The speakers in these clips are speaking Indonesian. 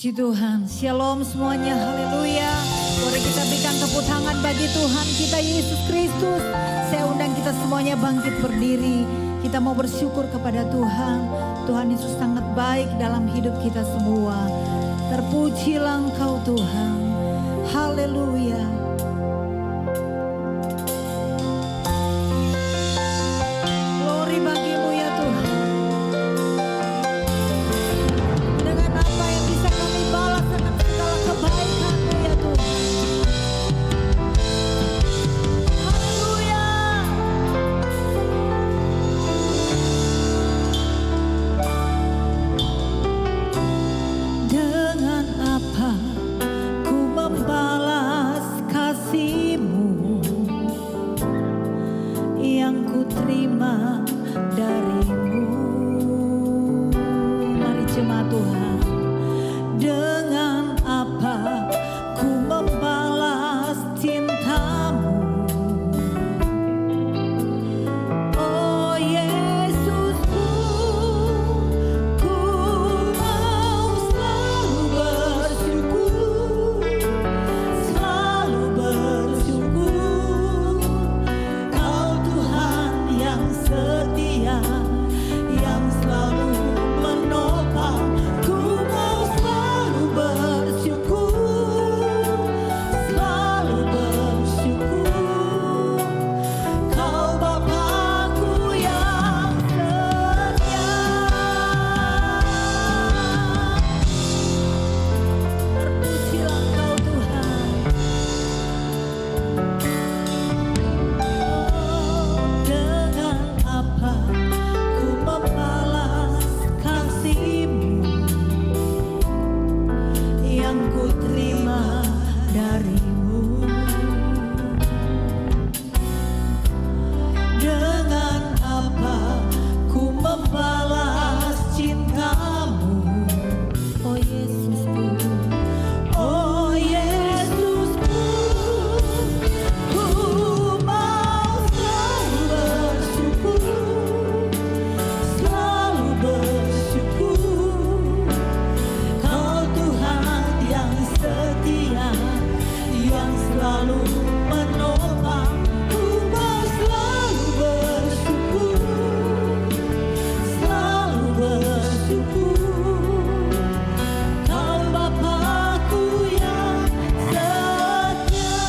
Puji Tuhan, shalom semuanya, haleluya. Mari kita berikan tepuk tangan bagi Tuhan kita Yesus Kristus. Saya undang kita semuanya bangkit berdiri. Kita mau bersyukur kepada Tuhan. Tuhan Yesus sangat baik dalam hidup kita semua. Terpujilah Engkau Tuhan, haleluya. Glory bagimu ya Tuhan. Dengan apa yang bisa kami balas dengan segala kebaikan-Mu ya Tuhan. Haleluya. Dengan apa ku membalas kasih-Mu yang ku terima dari-Mu. Mari jemaat Tuhan. Dengan apa ku membalas cinta-Mu. Oh Yesusku, ku mau selalu bersyukur, selalu bersyukur. Kau Tuhan yang setia, yang selalu menopang. Ku mau selalu bersyukur, selalu bersyukur. Kau Bapa-Ku yang setia. Terpujilah Engkau Tuhan. Dengan apa ku membalas kasih-Mu yang ku terima dari-Mu. Dengan apa ku membalas cinta-Mu. Oh Yesusku, oh Yesusku, ku mau selalu bersyukur, selalu bersyukur. Kau Tuhan yang setia, yang selalu menopang. Ku mau selalu bersyukur, selalu bersyukur. Kau Bapa-Ku yang setia.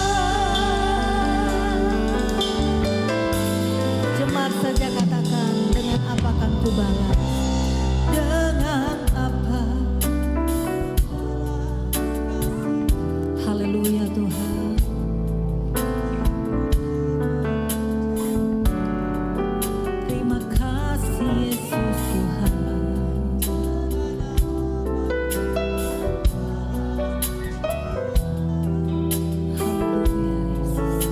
Jemaat saja katakan, dengan apa akan ku balas? Dengan apa? Haleluya Tuhan. Terima kasih Yesus Tuhan. Haleluya Yesus.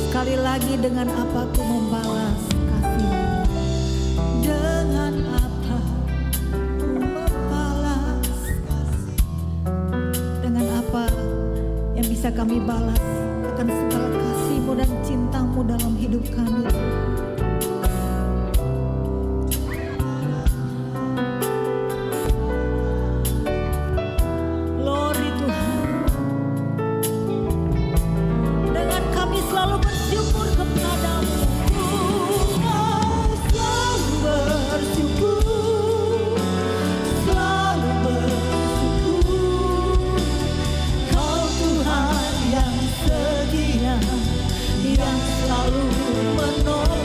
Sekali lagi, dengan apa ku membalas kasih-Mu? Dengan apa ku membalas kasih? Dengan apa yang bisa kami balas akan segala kasih-Mu dan cinta-Mu dalam hidup kami? Glory Tuhan. Dengan kami selalu bersyukur kepada-Mu. Ku mau selalu bersyukur, selalu bersyukur. Kau Tuhan yang setia, yang selalu menopang.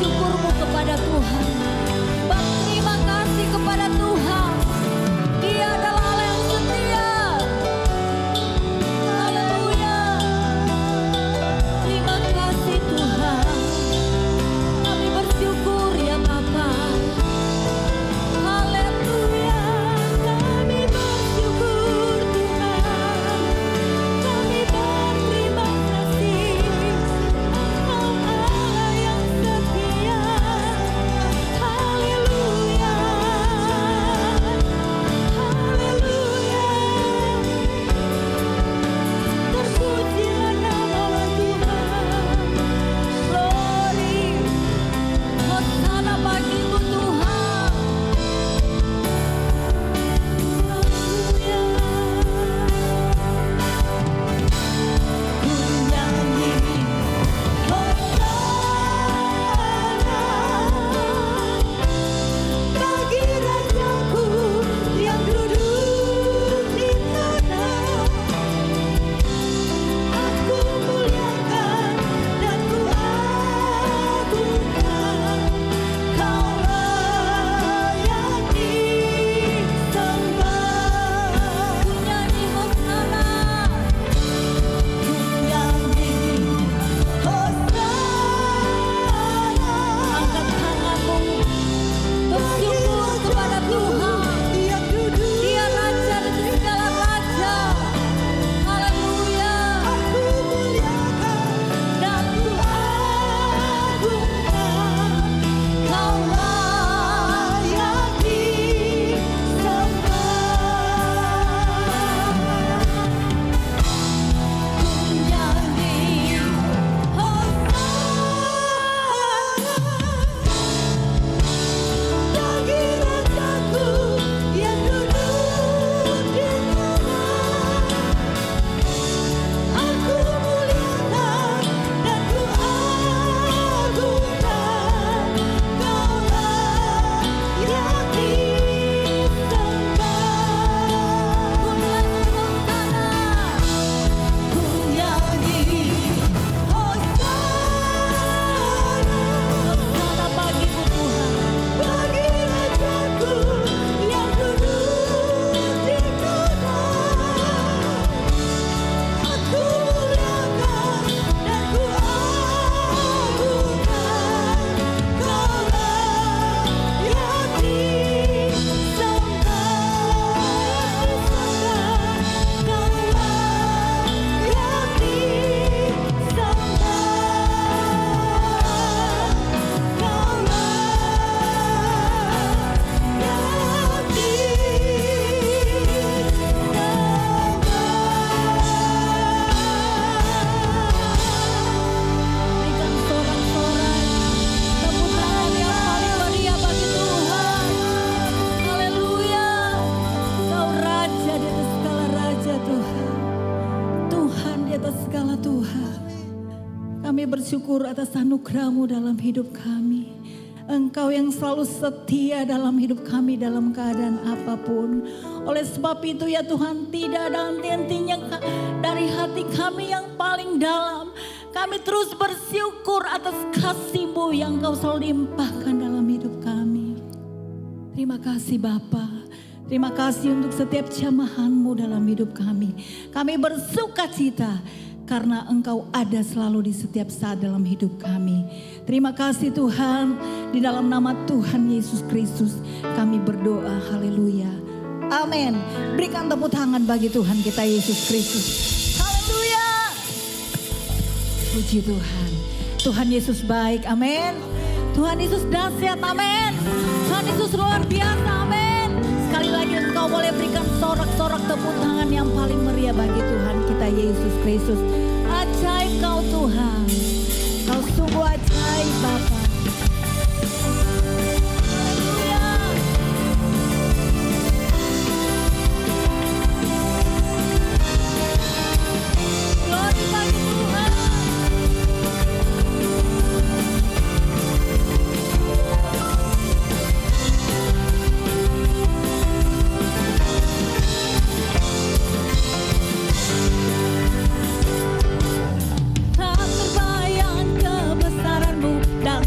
bersyukurmu kepada Tuhan. Berterima kasih kepada Tuhan. Dia adalah Allah yang setia. Haleluya. Terima kasih Tuhan. Kami bersyukur ya Bapa. Haleluya. Kami bersyukur Tuhan. Kami berterima kasih. Engkau Allah yang setia. Haleluya. Haleluya. Terpujilah nama Tuhan. Glory. Hosana bagimu Tuhan. Haleluya. Ku nyanyi Hosana bagi Rajaku yang duduk di tanah. Aku muliakan dan ku agungkan. Kau layak disembah. Ku nyanyi Hosana. Ku nyanyi Hosana. Angkat tanganmu, bersyukur kepada Tuhan. Dia Raja dari segala raja. Haleluya. Aku muliakan dan ku agungkan. Kau layak disembah. Ku nyanyi Hosana bagi Rajaku yang duduk di tanah. Aku muliakan dan ku agungkan. Kau layak disembah. Ku nyanyi Hosana. Ku nyanyi Hosana. Hosana bagimu Tuhan. Bagi Rajaku yang duduk di tanah. Aku muliakan dan ku agungkan. Kau layak disembah. Kau layak disembah. Kau Berikan sorak-sorai tepuk tangan yang paling meriah bagi Tuhan. Haleluya. Kau Raja di atas segala raja Tuhan. Tuhan di atas segala Tuhan. Kami bersyukur atas anugerah-Mu dalam hidup kami. Engkau yang selalu setia dalam hidup kami dalam keadaan apapun. Oleh sebab itu ya Tuhan, tidak ada henti-hentinya dari hati kami yang paling dalam. Kami terus bersyukur atas kasih-Mu yang Kau selalu limpahkan dalam hidup kami. Terima kasih Bapa. Terima kasih untuk setiap jamahan-Mu dalam hidup kami. Kami bersuka cita karena Engkau ada selalu di setiap saat dalam hidup kami. Terima kasih Tuhan, di dalam nama Tuhan Yesus Kristus kami berdoa, haleluya. Amin. Berikan tepuk tangan bagi Tuhan kita Yesus Kristus. Haleluya. Puji Tuhan. Tuhan Yesus baik, amin. Tuhan Yesus dahsyat, amin. Tuhan Yesus luar biasa, amin. Sekali lagi engkau boleh berikan sorak-sorak tepuk tangan yang paling meriah bagi Tuhan kita Yesus Kristus. Ajaib Kau Tuhan. Kau sungguh ajaib Bapa. Haleluya. Glory bagi Tuhan. Tak terbayang kebesaran-Mu dan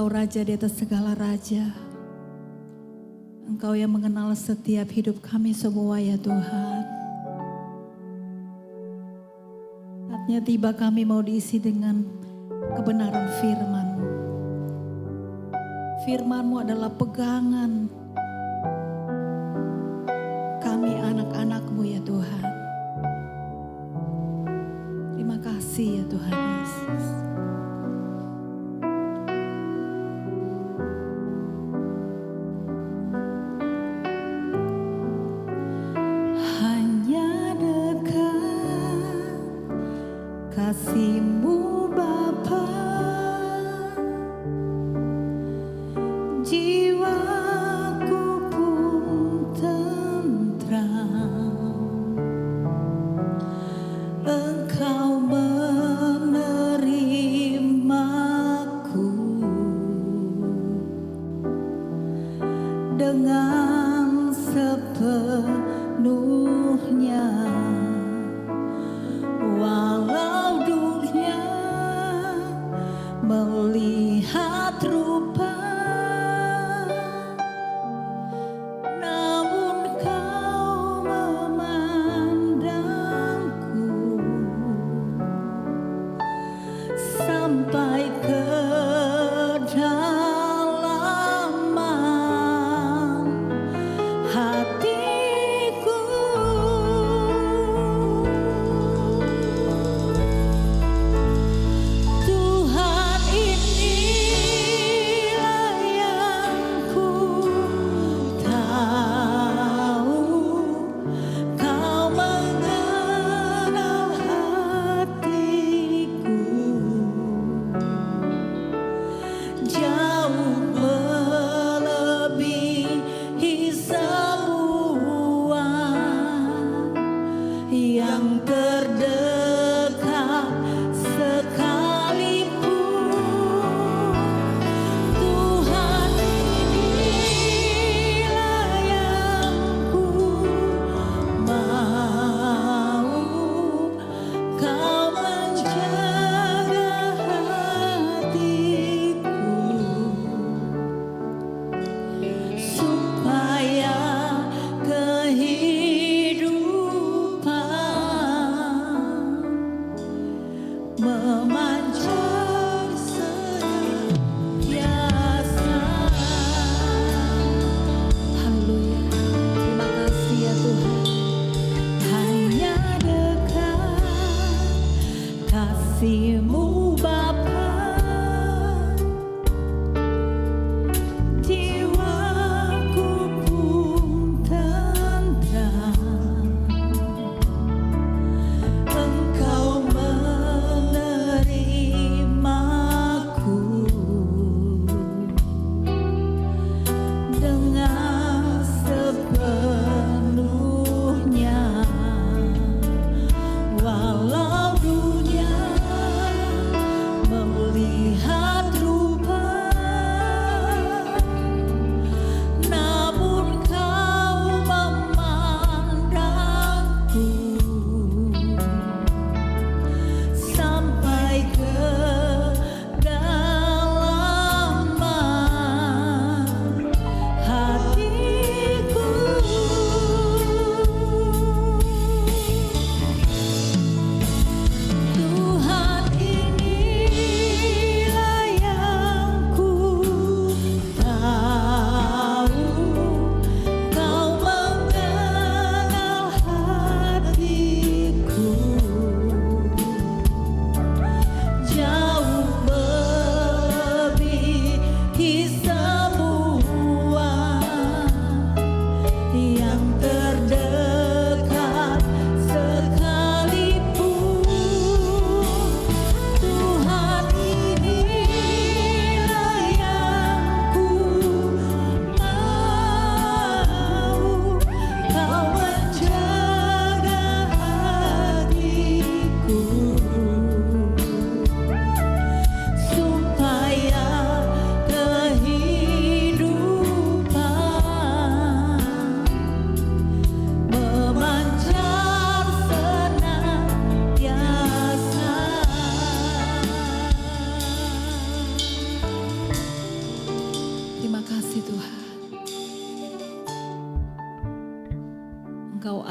Engkau Raja di atas segala raja. Engkau yang mengenal setiap hidup kami semua ya Tuhan. Saatnya tiba kami mau diisi dengan kebenaran firman-Mu. Firman-Mu adalah pegangan kami anak-anak-Mu ya Tuhan. Terima kasih ya Tuhan Yesus. Hanya dekat kasih-Mu Bapa, jiwaku pun tentram. Engkau menerimaku dengan sepenuhnya. Walau dunia melihat rupa, namun Kau memandangku sampai kedalaman hatiku. Tuhan, inilah yang ku tahu, Kau mengenal hatiku jauh melebihi semua yang terdekat sekalipun. Tuhan, inilah yang ku mau, Kau menjaga hatiku supaya kehidupan memancar senantiasa. Haleluya. Terima kasih ya Tuhan. Hanya dekat kasih-Mu Bapa, jiwaku pun tentram. Engkau menerimaku dengan sepenuhnya. Walau dunia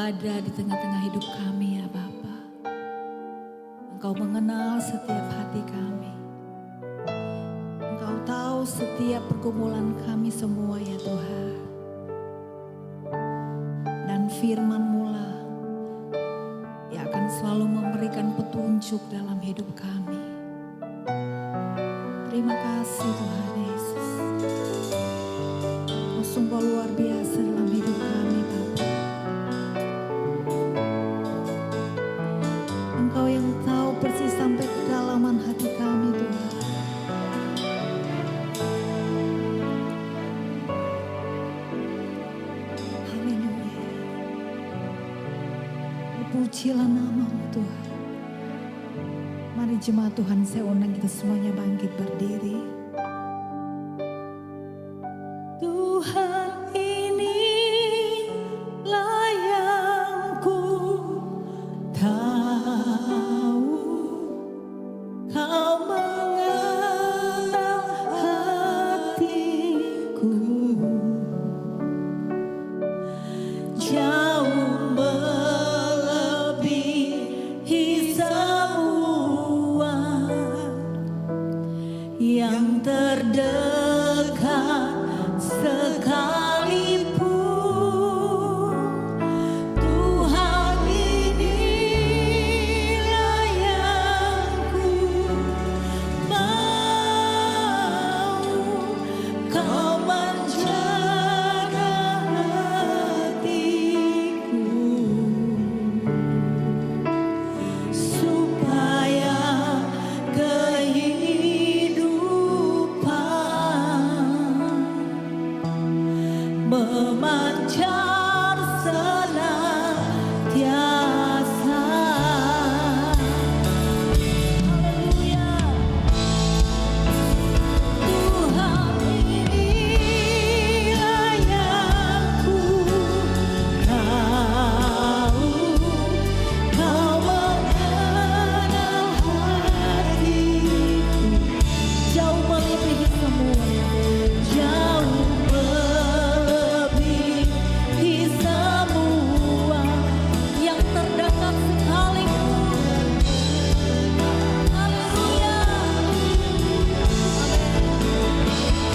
ada di tengah-tengah hidup kami ya Bapa. Engkau mengenal setiap hati kami. Engkau tahu setiap pergumulan kami semua ya Tuhan. Dan firman-Mu lah yang akan selalu memberikan petunjuk dalam hidup kami. Terima kasih Tuhan Yesus. Kau sungguh luar biasa dalam hidup kami Bapa. Engkau yang tahu persis sampai kedalaman hati kami Tuhan. Haleluya. Pujilah nama-Mu Tuhan. Mari jemaat Tuhan, saya undang kita semuanya bangkit berdiri. Tuhan inilah yang ku tahu, Kau mengenal hatiku, jauh melebihi semua yang terdekat sekalipun. Tuhan inilah yang ku mau, Kau menjaga hatiku, supaya kehidupan memancar senantiasa. Haleluya. Tuhan inilah yang ku tahu, Kau mengenal hatiku, jauh melebihi semua, jauh melebihi semua yang terdekat sekalipun. Haleluya.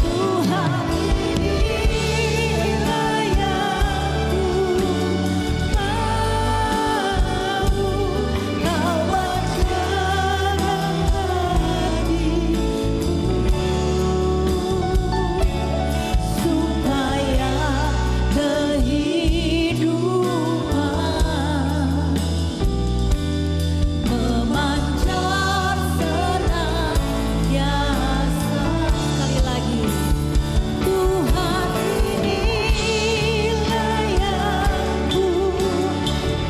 Tuhan inilah yang ku mau, Kau menjaga hatiku, supaya kehidupan memancar senantiasa. Sekali lagi. Tuhan inilah yang ku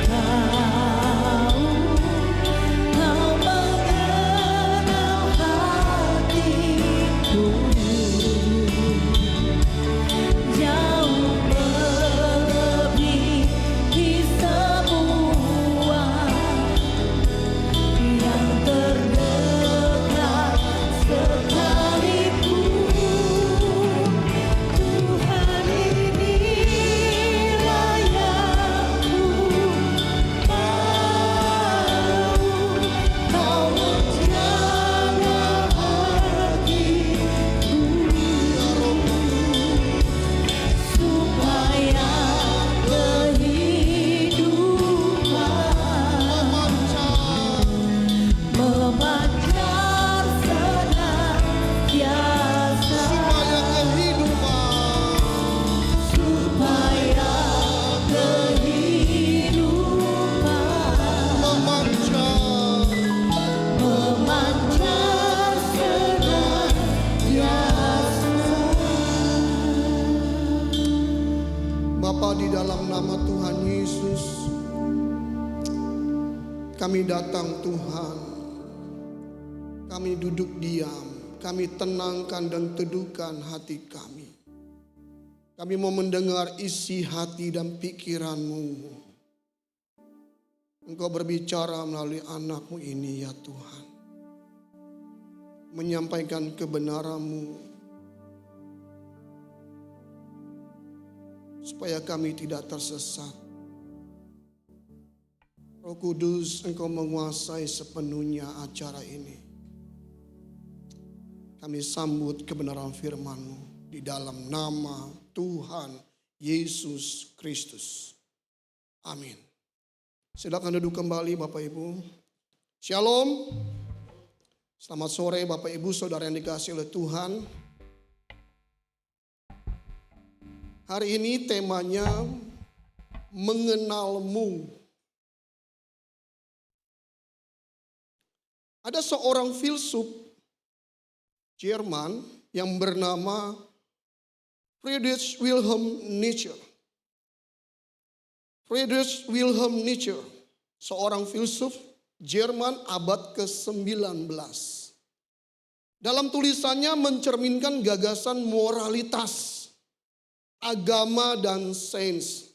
tahu, Kau mengenal hatiku, jauh melebihi semua yang terdekat sekalipun. Tuhan inilah yang ku mau, Kau menjaga hatiku, supaya kehidupan memancar senantiasa, supaya kehidupan memancar senantiasa. Bapa, di dalam nama Tuhan Yesus, kami datang Tuhan. Kami duduk diam, kami tenangkan dan teduhkan hati kami. Kami mau mendengar isi hati dan pikiran-Mu. Engkau berbicara melalui anak-Mu ini ya Tuhan. Menyampaikan kebenaran-Mu, supaya kami tidak tersesat. Roh Kudus, Engkau menguasai sepenuhnya acara ini. Kami sambut kebenaran firman-Mu di dalam nama Tuhan Yesus Kristus. Amin. Silakan duduk kembali Bapak Ibu. Shalom. Selamat sore Bapak Ibu Saudara yang dikasihi oleh Tuhan. Hari ini temanya mengenalmu. Ada seorang filsuf Jerman yang bernama Friedrich Wilhelm Nietzsche. Friedrich Wilhelm Nietzsche, seorang filsuf Jerman abad ke-19. Dalam tulisannya mencerminkan gagasan moralitas, agama, dan sains.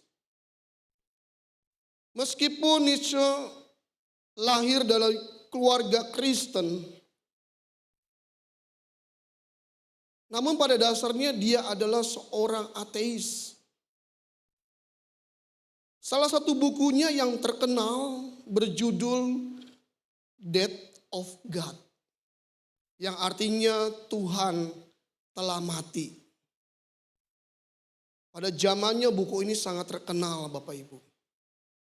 Meskipun Nietzsche lahir dari keluarga Kristen, namun pada dasarnya dia adalah seorang ateis. Salah satu bukunya yang terkenal berjudul Death of God, yang artinya Tuhan telah mati. Pada zamannya buku ini sangat terkenal Bapak Ibu.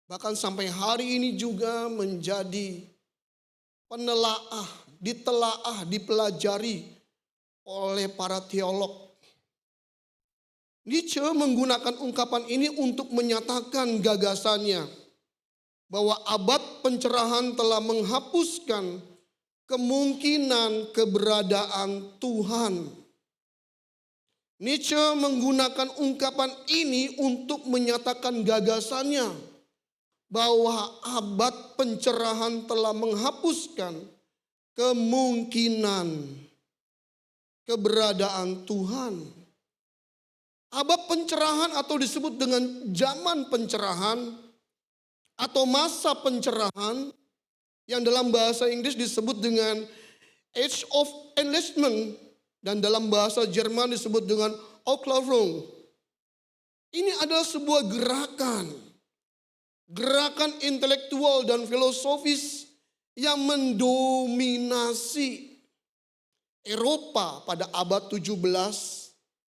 Bahkan sampai hari ini juga menjadi ditelaah, dipelajari oleh para teolog. Nietzsche menggunakan ungkapan ini untuk menyatakan gagasannya bahwa abad pencerahan telah menghapuskan kemungkinan keberadaan Tuhan. Nietzsche menggunakan ungkapan ini untuk menyatakan gagasannya bahwa abad pencerahan telah menghapuskan kemungkinan keberadaan Tuhan. Abad pencerahan atau disebut dengan zaman pencerahan atau masa pencerahan yang dalam bahasa Inggris disebut dengan Age of Enlightenment dan dalam bahasa Jerman disebut dengan Aufklärung. Ini adalah sebuah gerakan intelektual dan filosofis yang mendominasi Eropa pada abad 17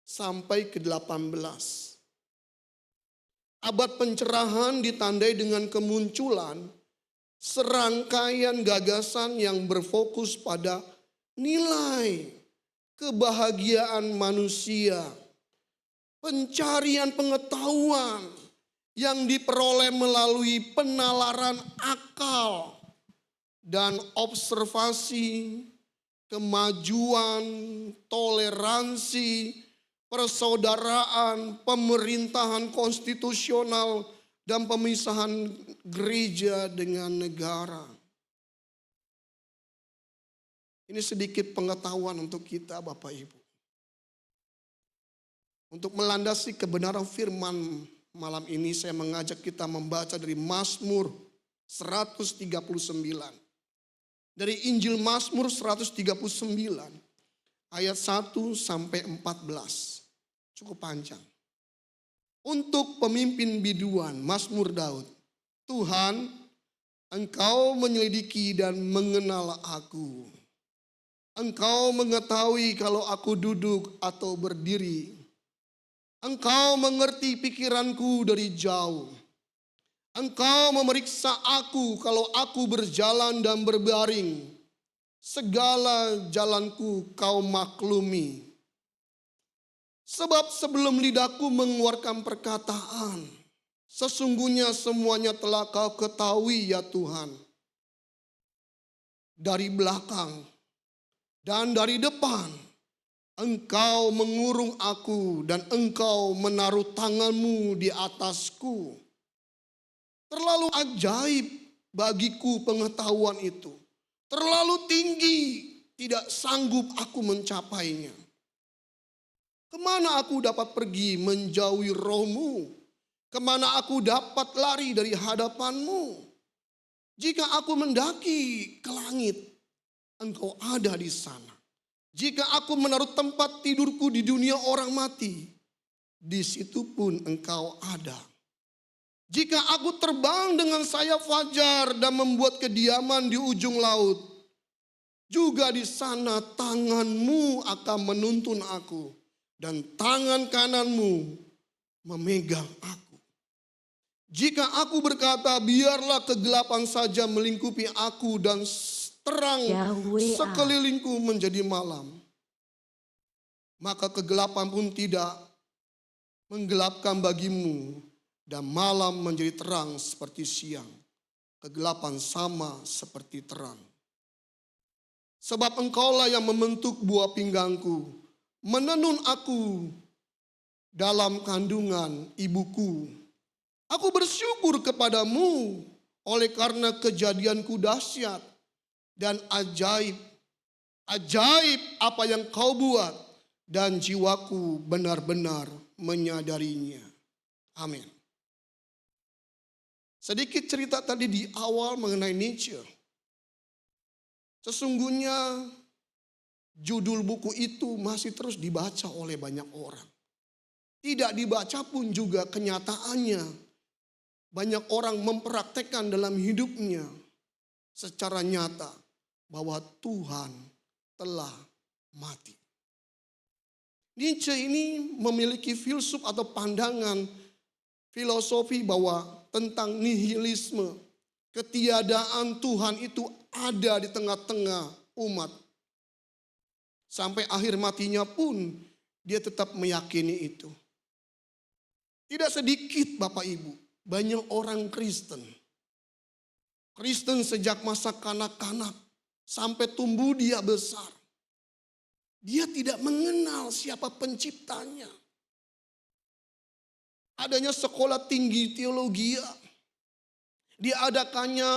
sampai ke-18. Abad pencerahan ditandai dengan kemunculan serangkaian gagasan yang berfokus pada nilai kebahagiaan manusia, pencarian pengetahuan yang diperoleh melalui penalaran akal dan observasi, kemajuan, toleransi, persaudaraan, pemerintahan konstitusional, dan pemisahan gereja dengan negara. Ini sedikit pengetahuan untuk kita Bapak Ibu. Untuk melandasi kebenaran firman malam ini saya mengajak kita membaca dari Mazmur 139. Dari Injil Mazmur 139 ayat 1 sampai 14. Cukup panjang. Untuk pemimpin biduan Mazmur Daud. Tuhan, Engkau menyelidiki dan mengenal aku. Engkau mengetahui kalau aku duduk atau berdiri. Engkau mengerti pikiranku dari jauh. Engkau memeriksa aku kalau aku berjalan dan berbaring. Segala jalanku kau maklumi. Sebab sebelum lidahku mengeluarkan perkataan, sesungguhnya semuanya telah kau ketahui ya Tuhan. Dari belakang dan dari depan, Engkau mengurung aku dan Engkau menaruh tanganmu di atasku. Terlalu ajaib bagiku pengetahuan itu. Terlalu tinggi, tidak sanggup aku mencapainya. Kemana aku dapat pergi menjauhi rohmu? Kemana aku dapat lari dari hadapanmu? Jika aku mendaki ke langit, Engkau ada di sana. Jika aku menaruh tempat tidurku di dunia orang mati, di situ pun Engkau ada. Jika aku terbang dengan sayap fajar dan membuat kediaman di ujung laut, juga di sana tanganmu akan menuntun aku dan tangan kananmu memegang aku. Jika aku berkata, biarlah kegelapan saja melingkupi aku dan terang Yahweh sekelilingku menjadi malam, maka kegelapan pun tidak menggelapkan bagimu dan malam menjadi terang seperti siang. Kegelapan sama seperti terang. Sebab engkaulah yang membentuk buah pinggangku, menenun aku dalam kandungan ibuku. Aku bersyukur kepadamu oleh karena kejadianku dahsyat dan ajaib. Ajaib apa yang kau buat dan jiwaku benar-benar menyadarinya. Amin. Sedikit cerita tadi di awal mengenai Nietzsche. Sesungguhnya judul buku itu masih terus dibaca oleh banyak orang. Tidak dibaca pun juga kenyataannya. Banyak orang mempraktekkan dalam hidupnya secara nyata bahwa Tuhan telah mati. Nietzsche ini memiliki filsuf atau pandangan filosofi bahwa tentang nihilisme, ketiadaan Tuhan itu ada di tengah-tengah umat. Sampai akhir matinya pun dia tetap meyakini itu. Tidak sedikit Bapak Ibu, banyak orang Kristen. Kristen sejak masa kanak-kanak sampai tumbuh dia besar. Dia tidak mengenal siapa penciptanya. Adanya sekolah tinggi teologi, diadakannya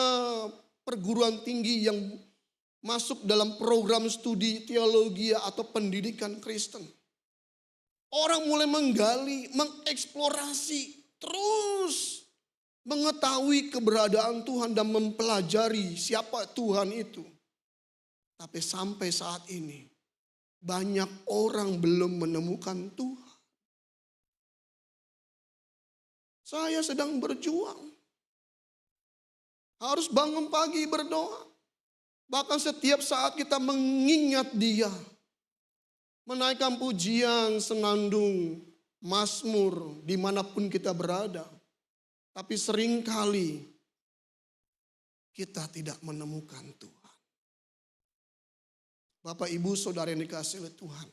perguruan tinggi yang masuk dalam program studi teologi atau pendidikan Kristen. Orang mulai menggali, mengeksplorasi, terus mengetahui keberadaan Tuhan dan mempelajari siapa Tuhan itu. Tapi sampai saat ini banyak orang belum menemukan Tuhan. Saya sedang berjuang. Harus bangun pagi berdoa. Bahkan setiap saat kita mengingat Dia. Menaikkan pujian, senandung, mazmur dimanapun kita berada. Tapi seringkali kita tidak menemukan Tuhan. Bapak, Ibu, Saudara yang dikasihi oleh Tuhan.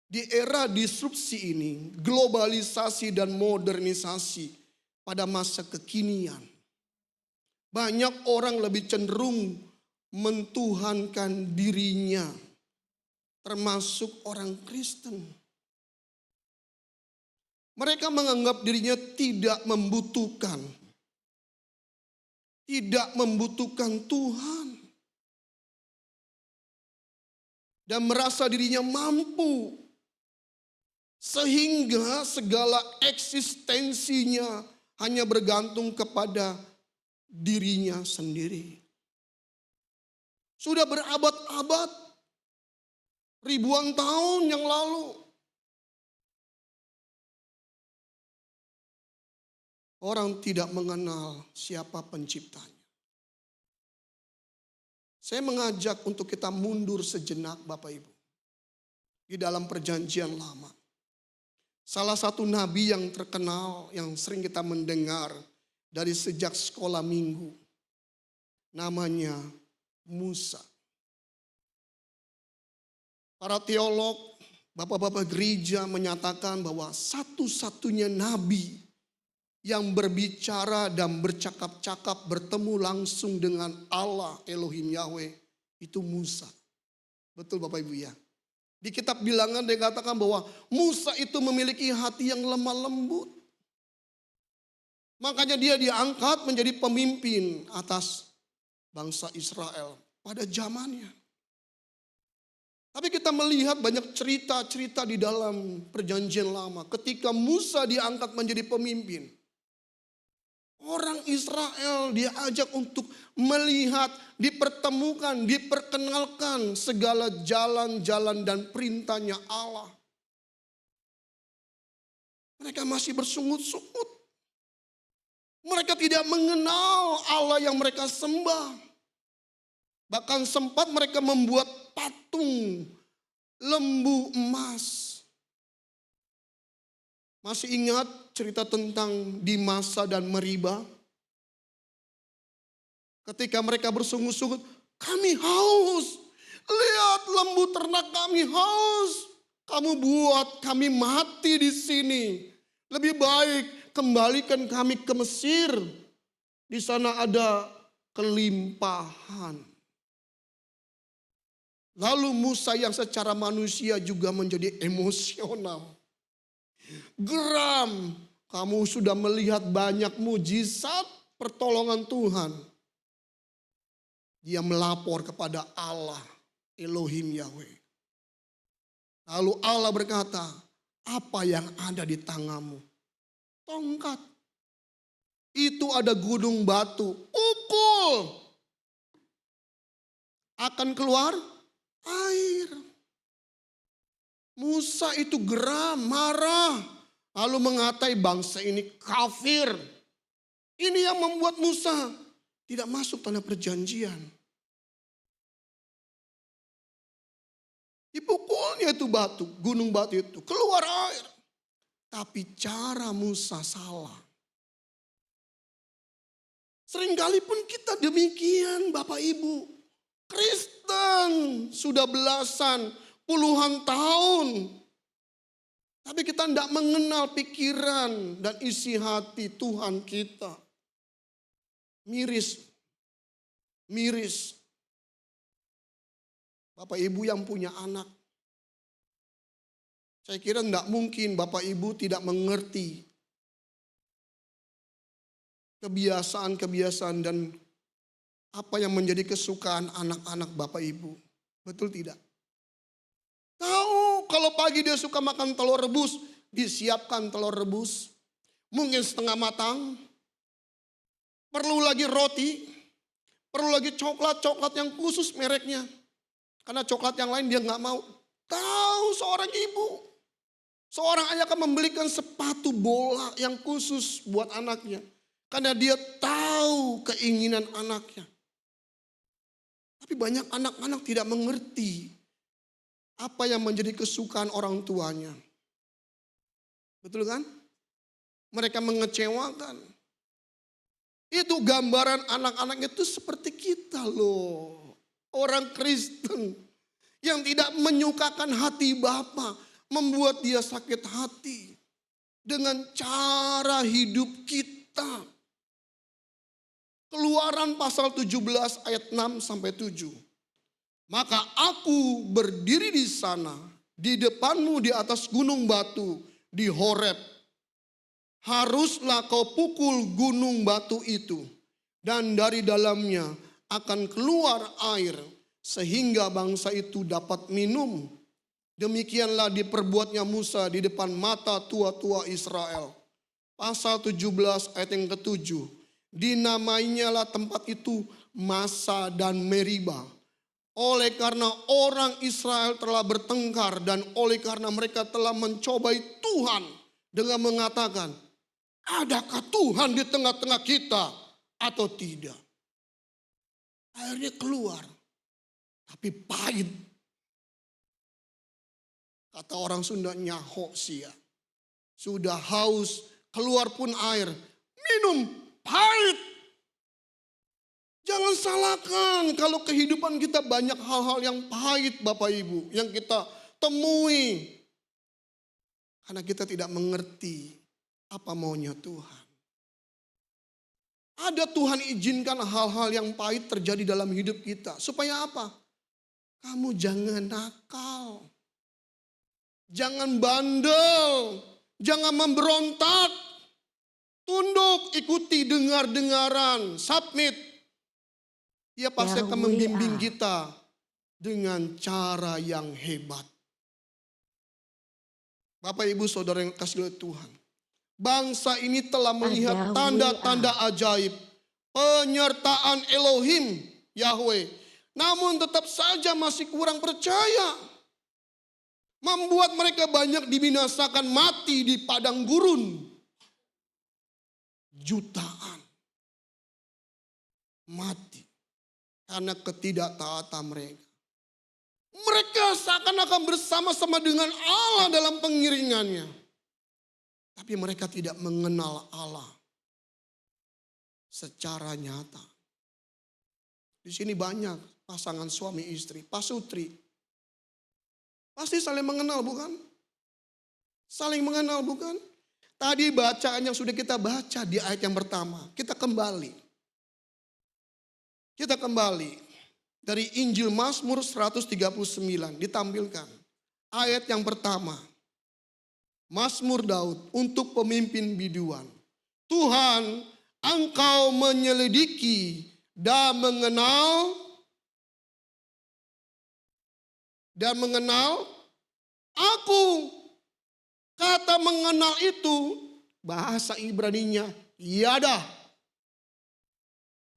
Di era disrupsi ini, globalisasi dan modernisasi pada masa kekinian, banyak orang lebih cenderung mentuhankan dirinya, termasuk orang Kristen. Mereka menganggap dirinya tidak membutuhkan Tuhan. Dan merasa dirinya mampu. Sehingga segala eksistensinya hanya bergantung kepada dirinya sendiri. Sudah berabad-abad, ribuan tahun yang lalu, orang tidak mengenal siapa penciptanya. Saya mengajak untuk kita mundur sejenak Bapak Ibu. Di dalam perjanjian lama. Salah satu nabi yang terkenal, yang sering kita mendengar dari sejak sekolah minggu. Namanya Musa. Para teolog, bapak-bapak gereja menyatakan bahwa satu-satunya nabi yang berbicara dan bercakap-cakap bertemu langsung dengan Allah Elohim Yahweh itu Musa. Betul Bapak Ibu ya. Di kitab Bilangan dikatakan bahwa Musa itu memiliki hati yang lemah lembut. Makanya dia diangkat menjadi pemimpin atas bangsa Israel pada zamannya. Tapi kita melihat banyak cerita-cerita di dalam perjanjian lama. Ketika Musa diangkat menjadi pemimpin, orang Israel diajak untuk melihat, dipertemukan, diperkenalkan segala jalan-jalan dan perintahnya Allah. Mereka masih bersungut-sungut. Mereka tidak mengenal Allah yang mereka sembah. Bahkan sempat mereka membuat patung lembu emas. Masih ingat cerita tentang Dimasa dan Meriba? Ketika mereka bersungut-sungut, kami haus. Lihat lembu ternak kami haus. Kamu buat kami mati di sini. Lebih baik kembalikan kami ke Mesir. Di sana ada kelimpahan. Lalu Musa yang secara manusia juga menjadi emosional. Geram, kamu sudah melihat banyak mujizat pertolongan Tuhan. Dia melapor kepada Allah, Elohim Yahweh. Lalu Allah berkata, apa yang ada di tanganmu? Tongkat. Itu ada gunung batu, pukul. Akan keluar air. Musa itu geram, marah. Lalu mengatai bangsa ini kafir. Ini yang membuat Musa tidak masuk tanah perjanjian. Dipukulnya itu batu, gunung batu itu, keluar air. Tapi cara Musa salah. Seringkali pun kita demikian Bapak Ibu. Kristen sudah belasan, puluhan tahun. Tapi kita tidak mengenal pikiran dan isi hati Tuhan kita. Miris. Bapak Ibu yang punya anak. Saya kira tidak mungkin Bapak Ibu tidak mengerti kebiasaan-kebiasaan dan apa yang menjadi kesukaan anak-anak Bapak Ibu. Betul tidak? Tahu kalau pagi dia suka makan telur rebus, disiapkan telur rebus. Mungkin setengah matang. Perlu lagi roti, perlu lagi coklat yang khusus mereknya. Karena coklat yang lain dia nggak mau. Tahu seorang ibu, seorang ayah akan membelikan sepatu bola yang khusus buat anaknya. Karena dia tahu keinginan anaknya. Tapi banyak anak-anak tidak mengerti apa yang menjadi kesukaan orang tuanya. Betul kan? Mereka mengecewakan. Itu gambaran anak-anak itu seperti kita loh. Orang Kristen yang tidak menyukakan hati Bapa, membuat dia sakit hati dengan cara hidup kita. Keluaran pasal 17 ayat 6 sampai 7. Maka aku berdiri di sana, di depanmu di atas gunung batu, di Horeb. Haruslah kau pukul gunung batu itu, dan dari dalamnya akan keluar air sehingga bangsa itu dapat minum. Demikianlah diperbuatnya Musa di depan mata tua-tua Israel. Pasal 17 ayat yang ke-7. Dinamainyalah tempat itu Masa dan Meriba. Oleh karena orang Israel telah bertengkar dan oleh karena mereka telah mencobai Tuhan dengan mengatakan, adakah Tuhan di tengah-tengah kita atau tidak? Airnya keluar, tapi pahit. Kata orang Sunda, nyaho sia. Sudah haus, keluar pun air, minum, pahit. Jangan salahkan kalau kehidupan kita banyak hal-hal yang pahit Bapak Ibu, yang kita temui. Karena kita tidak mengerti apa maunya Tuhan. Ada Tuhan izinkan hal-hal yang pahit terjadi dalam hidup kita. Supaya apa? Kamu jangan nakal. Jangan bandel. Jangan memberontak. Tunduk, ikuti dengar-dengaran. Submit. Dia pasti akan membimbing kita dengan cara yang hebat. Bapak Ibu Saudara yang kasih oleh Tuhan. Bangsa ini telah melihat tanda-tanda ajaib. Penyertaan Elohim Yahweh. Namun tetap saja masih kurang percaya. Membuat mereka banyak dibinasakan mati di padang gurun. Jutaan. mati karena ketidaktaatan mereka. Mereka seakan-akan bersama-sama dengan Allah dalam pengiringannya. Tapi mereka tidak mengenal Allah secara nyata. Di sini banyak pasangan suami istri, pasutri. Pasti saling mengenal bukan? Saling mengenal bukan? Tadi bacaan yang sudah kita baca di ayat yang pertama. Kita kembali. Dari Injil Mazmur 139 ditampilkan. Ayat yang pertama. Mazmur Daud untuk pemimpin biduan. Tuhan, Engkau menyelidiki dan mengenal aku. Kata mengenal itu bahasa Ibraninya yada.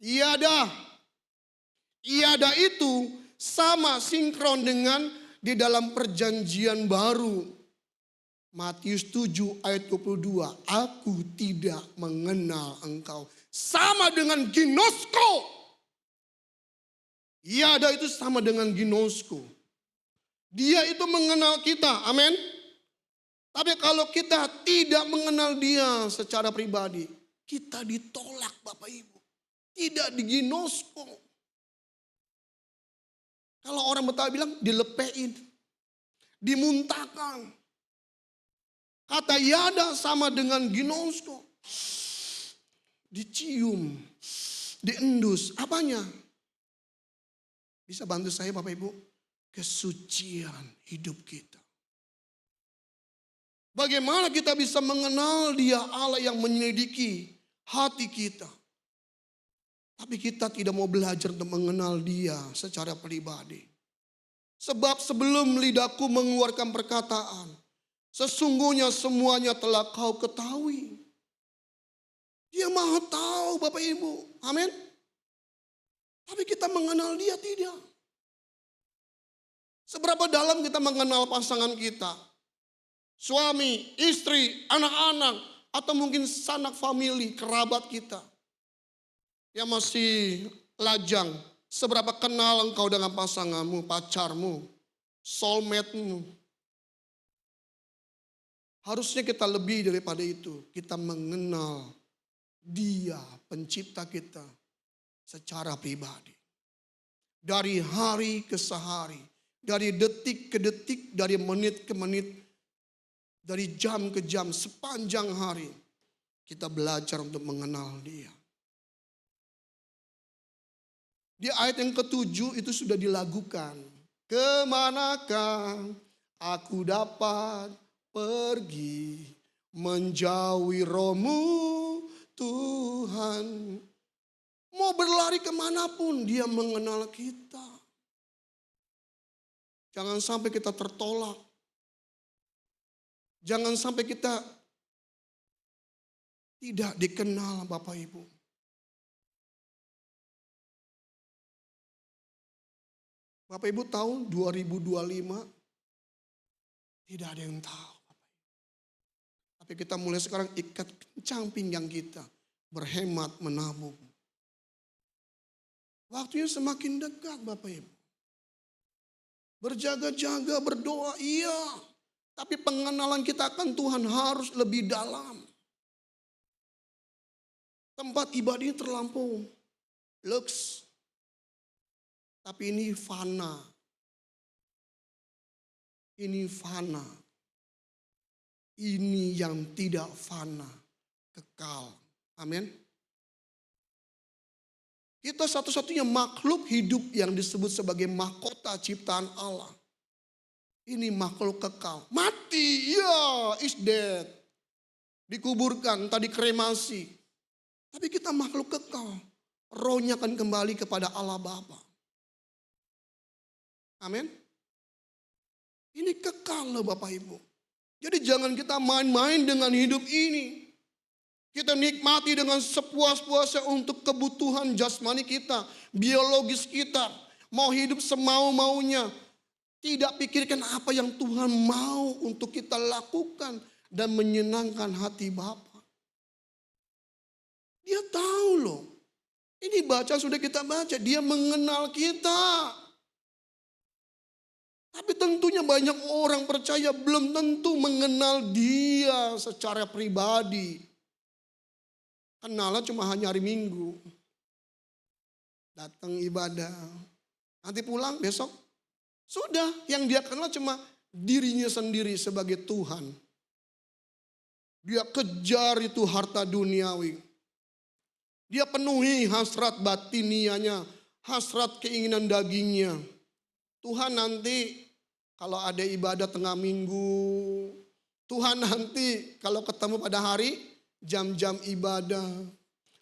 Yada itu sama sinkron dengan di dalam perjanjian baru. Matius 7 ayat 22. Aku tidak mengenal engkau. Sama dengan ginosko. Yada itu sama dengan ginosko. Dia itu mengenal kita. Amin. Tapi kalau kita tidak mengenal dia secara pribadi, kita ditolak Bapak Ibu. Tidak diginosko. Kalau orang Betawi bilang dilepein, dimuntahkan. Kata yada sama dengan ginosko. Dicium, diendus. Apanya? Bisa bantu saya Bapak Ibu? Kesucian hidup kita. Bagaimana kita bisa mengenal dia Allah yang menyelidiki hati kita. Tapi kita tidak mau belajar untuk mengenal dia secara pribadi. Sebab sebelum lidahku mengeluarkan perkataan, sesungguhnya semuanya telah kau ketahui. Dia maha tahu Bapak Ibu. Amin. Tapi kita mengenal dia tidak. Seberapa dalam kita mengenal pasangan kita. Suami, istri, anak-anak. Atau mungkin sanak famili, kerabat kita. Yang masih lajang. Seberapa kenal engkau dengan pasanganmu, pacarmu, soulmate-mu. Harusnya kita lebih daripada itu. Kita mengenal dia, pencipta kita secara pribadi. Dari hari ke sehari. Dari detik ke detik, dari menit ke menit. Dari jam ke jam, sepanjang hari. Kita belajar untuk mengenal dia. Di ayat yang ke-7 itu sudah dilagukan. Kemanakah aku dapat pergi menjauhi rohmu Tuhan. Mau berlari kemanapun dia mengenal kita. Jangan sampai kita tertolak. Jangan sampai kita tidak dikenal Bapak Ibu. Bapak Ibu tahu 2025 tidak ada yang tahu. Tapi kita mulai sekarang ikat kencang pinggang kita. Berhemat menabung. Waktunya semakin dekat Bapak Ibu. Berjaga-jaga berdoa iya. Tapi pengenalan kita akan Tuhan harus lebih dalam. Tempat ibadahnya terlampau lux. Tapi ini fana. Ini fana. Ini yang tidak fana. Kekal. Amin. Kita satu-satunya makhluk hidup yang disebut sebagai mahkota ciptaan Allah. Ini makhluk kekal. Mati, ya, is dead. Dikuburkan, tadi kremasi. Tapi kita makhluk kekal. Rohnya akan kembali kepada Allah Bapa. Amin. Ini kekal loh Bapak Ibu. Jadi jangan kita main-main dengan hidup ini. Kita nikmati dengan sepuas-puasnya untuk kebutuhan jasmani kita. Biologis kita. Mau hidup semau-maunya. Tidak pikirkan apa yang Tuhan mau untuk kita lakukan. Dan menyenangkan hati Bapa. Dia tahu loh. Ini bacaan sudah kita baca, dia mengenal kita. Tapi tentunya banyak orang percaya belum tentu mengenal dia secara pribadi. Kenalnya cuma hanya hari Minggu. Datang ibadah. Nanti pulang besok. Sudah, yang dia kenal cuma dirinya sendiri sebagai Tuhan. Dia kejar itu harta duniawi. Dia penuhi hasrat batinianya, hasrat keinginan dagingnya. Tuhan nanti kalau ada ibadah tengah minggu, Tuhan nanti kalau ketemu pada hari jam-jam ibadah.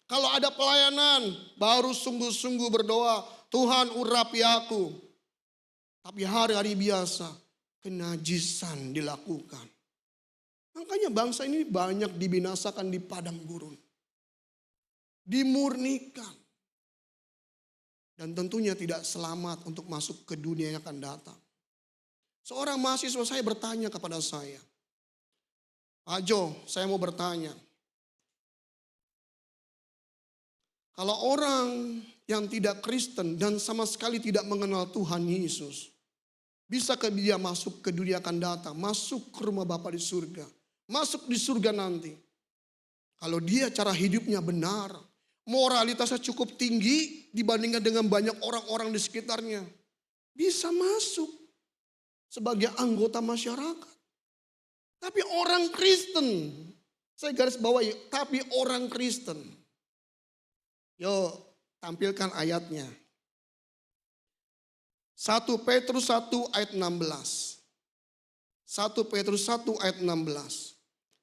Kalau ada pelayanan baru sungguh-sungguh berdoa, Tuhan urapi aku. Tapi hari-hari biasa kenajisan dilakukan. Makanya bangsa ini banyak dibinasakan di padang gurun. Dimurnikan. Dan tentunya tidak selamat untuk masuk ke dunia yang akan datang. Seorang mahasiswa saya bertanya kepada saya. Pak Jo, saya mau bertanya. Kalau orang yang tidak Kristen dan sama sekali tidak mengenal Tuhan Yesus. Bisakah dia masuk ke dunia akan datang? Masuk ke rumah Bapa di surga. Masuk di surga nanti. Kalau dia cara hidupnya benar. Moralitasnya cukup tinggi dibandingkan dengan banyak orang-orang di sekitarnya. Bisa masuk sebagai anggota masyarakat. Tapi orang Kristen, saya garis bawahi, tapi orang Kristen. Yo, tampilkan ayatnya. 1 Petrus 1 ayat 16. 1 Petrus 1 ayat 16.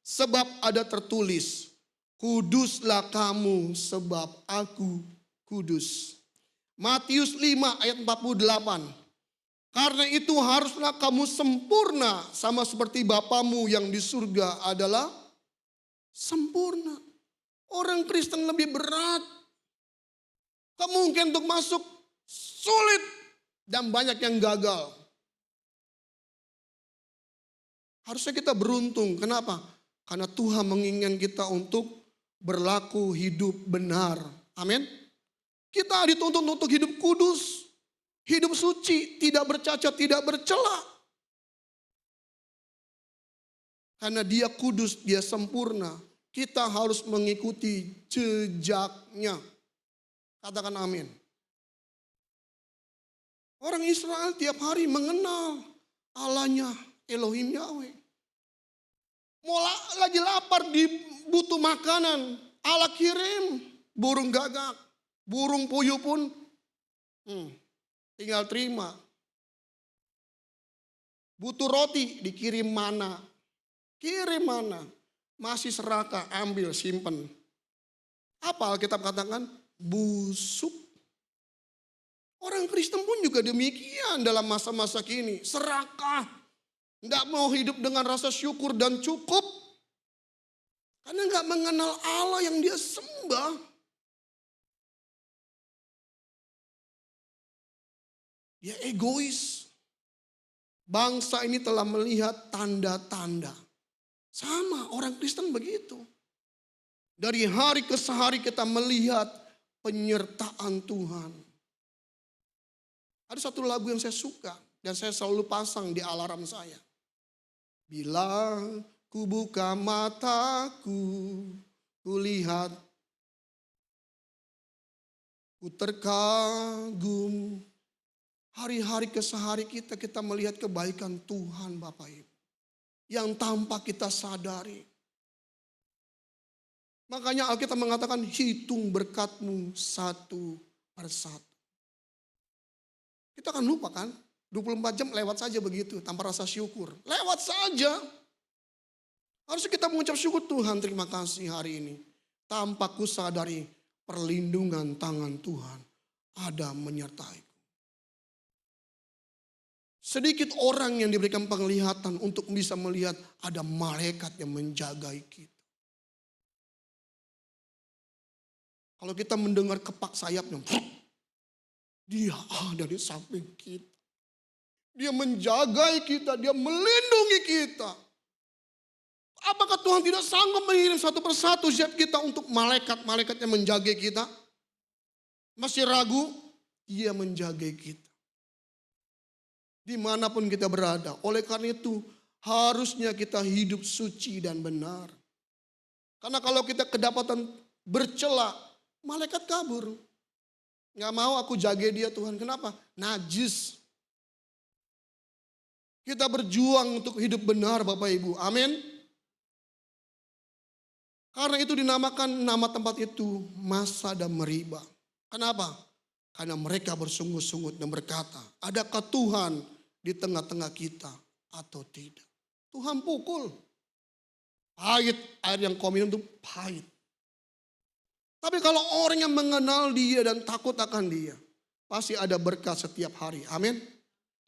Sebab ada tertulis, kuduslah kamu sebab aku kudus. Matius 5 ayat 48. Karena itu haruslah kamu sempurna sama seperti Bapamu yang di surga adalah sempurna. Orang Kristen lebih berat. Kemungkinan untuk masuk sulit dan banyak yang gagal. Harusnya kita beruntung. Kenapa? Karena Tuhan menginginkan kita untuk berlaku hidup benar. Amin. Kita dituntut untuk hidup kudus, hidup suci, tidak bercacat, tidak bercela. Karena dia kudus, dia sempurna. Kita harus mengikuti jejaknya. Katakan amin. Orang Israel tiap hari mengenal Allahnya, Elohim Yahweh. Mau lagi lapar, butuh makanan, Allah kirim burung gagak, burung puyuh pun tinggal terima. Butuh roti, dikirim mana. Kirim mana. Masih serakah, ambil, simpen. Apa Alkitab katakan? Busuk. Orang Kristen pun juga demikian dalam masa-masa kini. Serakah. Nggak mau hidup dengan rasa syukur dan cukup. Karena nggak mengenal Allah yang dia sembah. Dia egois. Bangsa ini telah melihat tanda-tanda. Sama orang Kristen begitu. Dari hari ke hari kita melihat penyertaan Tuhan. Ada satu lagu yang saya suka dan saya selalu pasang di alarm saya. Bila ku buka mataku, ku lihat, ku terkagum. Hari-hari ke hari kita melihat kebaikan Tuhan Bapak Ibu. Yang tanpa kita sadari. Makanya Alkitab mengatakan hitung berkatmu satu persatu. Kita akan lupa kan? 24 jam lewat saja begitu tanpa rasa syukur. Lewat saja. Harusnya kita mengucap syukur Tuhan, terima kasih hari ini. Tanpa ku sadari perlindungan tangan Tuhan ada menyertai. Sedikit orang yang diberikan penglihatan untuk bisa melihat ada malaikat yang menjagai kita. Kalau kita mendengar kepak sayapnya, dia ada di samping kita. Dia menjagai kita, dia melindungi kita. Apakah Tuhan tidak sanggup mengirim satu persatu zat kita untuk malaikat-malaikat yang menjaga kita? masih ragu, dia menjaga kita. Dimanapun kita berada. Oleh karena itu harusnya kita hidup suci dan benar. Karena kalau kita kedapatan bercela, malaikat kabur. Gak mau aku jaga dia Tuhan. Kenapa? Najis. Kita berjuang untuk hidup benar Bapak Ibu. Amin. Karena itu dinamakan nama tempat itu Massa dan Meriba. Kenapa? Karena mereka bersungut-sungut dan berkata, adakah Tuhan di tengah-tengah kita atau tidak? Tuhan pukul. Pahit, air yang kau minum itu pahit. Tapi kalau orang yang mengenal dia dan takut akan dia, pasti ada berkat setiap hari. Amin.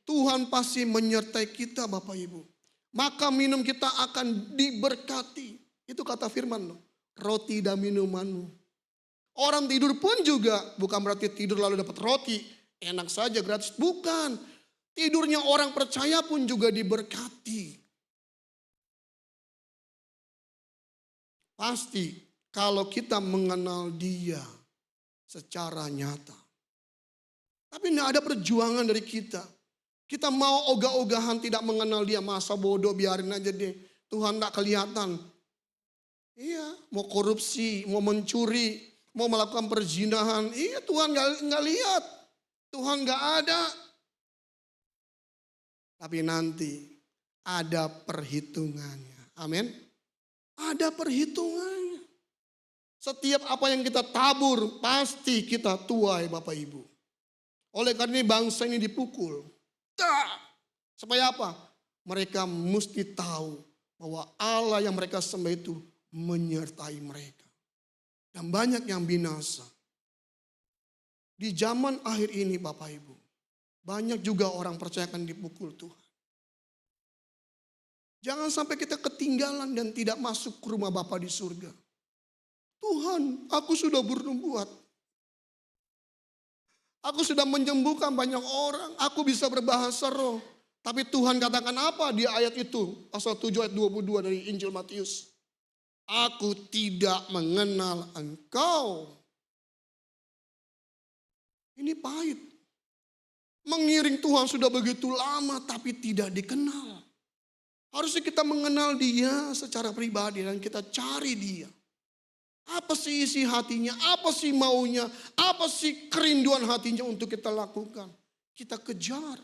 Tuhan pasti menyertai kita Bapak Ibu. Maka minum kita akan diberkati. Itu kata firman loh. Roti dan minumanmu. Orang tidur pun juga bukan berarti tidur lalu dapat roti. Enak saja gratis. Bukan. Tidurnya orang percaya pun juga diberkati. Pasti kalau kita mengenal dia secara nyata. Tapi tidak ada perjuangan dari kita. Kita mau ogah-ogahan tidak mengenal dia. Masa bodoh biarin aja deh. Tuhan tak kelihatan. Iya, mau korupsi, mau mencuri, mau melakukan perzinahan. Iya, Tuhan nggak lihat. Tuhan nggak ada. Tapi nanti ada perhitungannya. Amin. Ada perhitungannya. Setiap apa yang kita tabur pasti kita tuai Bapak Ibu. Oleh karena ini bangsa ini dipukul. Supaya apa? Mereka mesti tahu bahwa Allah yang mereka sembah itu menyertai mereka. Dan banyak yang binasa. Di zaman akhir ini Bapak Ibu. Banyak juga orang percaya akan dipukul Tuhan. Jangan sampai kita ketinggalan dan tidak masuk ke rumah Bapa di surga. Tuhan, aku sudah bernubuat. Aku sudah menyembuhkan banyak orang. Aku bisa berbahasa roh. Tapi Tuhan katakan apa di ayat itu? Pasal 7 ayat 22 dari Injil Matius. Aku tidak mengenal engkau. Ini pahit. Mengiring Tuhan sudah begitu lama tapi tidak dikenal. Harusnya kita mengenal dia secara pribadi dan kita cari dia. Apa sih isi hatinya, apa sih maunya, apa sih kerinduan hatinya untuk kita lakukan. Kita kejar.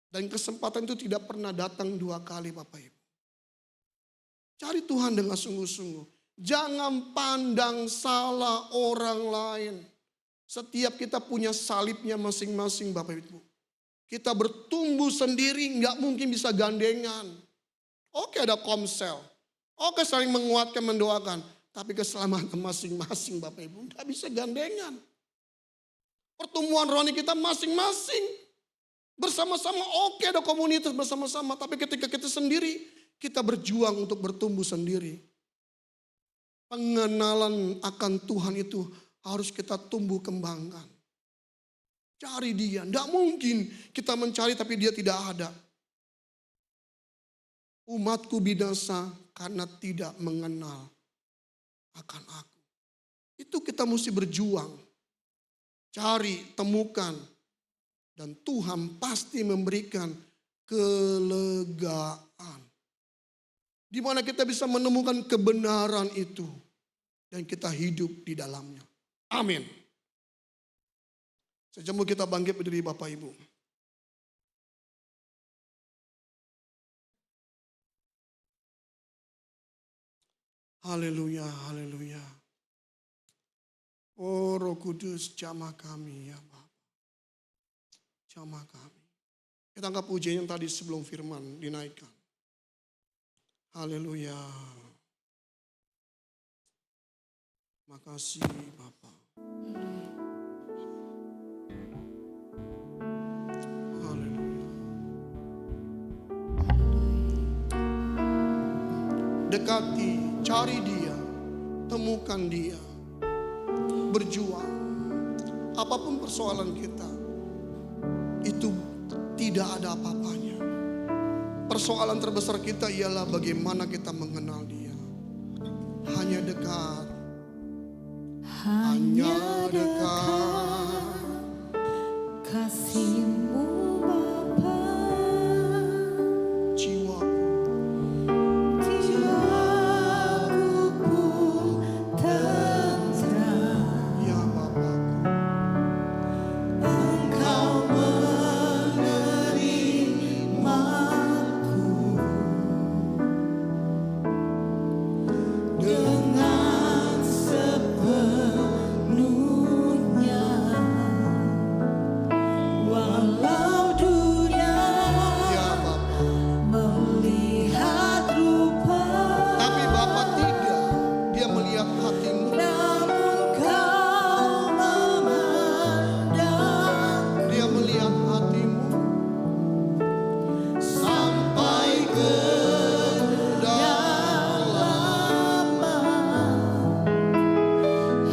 Dan kesempatan itu tidak pernah datang dua kali Bapak Ibu. Cari Tuhan dengan sungguh-sungguh. Jangan pandang salah orang lain. Setiap kita punya salibnya masing-masing Bapak Ibu. Kita bertumbuh sendiri nggak mungkin bisa gandengan. Oke ada komsel. Oke saling menguatkan, mendoakan. Tapi keselamatan masing-masing Bapak Ibu nggak bisa gandengan. Pertemuan rohani kita masing-masing. Bersama-sama oke ada komunitas bersama-sama. Tapi ketika kita sendiri, kita berjuang untuk bertumbuh sendiri. Pengenalan akan Tuhan itu harus kita tumbuh kembangkan. Cari dia. Tidak mungkin kita mencari tapi dia tidak ada. Umatku binasa karena tidak mengenal akan aku. Itu kita mesti berjuang. Cari, temukan. Dan Tuhan pasti memberikan kelegaan. Di mana kita bisa menemukan kebenaran itu. Dan kita hidup di dalamnya. Amin. Sejak kita bangkit berdiri Bapak Ibu. Haleluya, haleluya. Oh Roh Kudus jamah kami ya Bapak. Jamah kami. Kita angkat pujian yang tadi sebelum firman dinaikkan. Haleluya. Makasih Bapak. Haleluya. Dekati, cari dia, temukan dia, berjuang. Apapun persoalan kita, itu tidak ada apa-apanya. Persoalan terbesar kita ialah bagaimana kita mengenal dia. Hanya dekat. hanya dekat. Kasih-Mu Bapa, jiwaku pun tentram. Ya Bapa, Engkau menerimaku dengan sepenuhnya. Walau dunia ya Bapa. melihat rupa, Tapi Bapa tidak, dia melihat hatimu. namun Kau memandang Dia melihat hatimu sampai ke dalam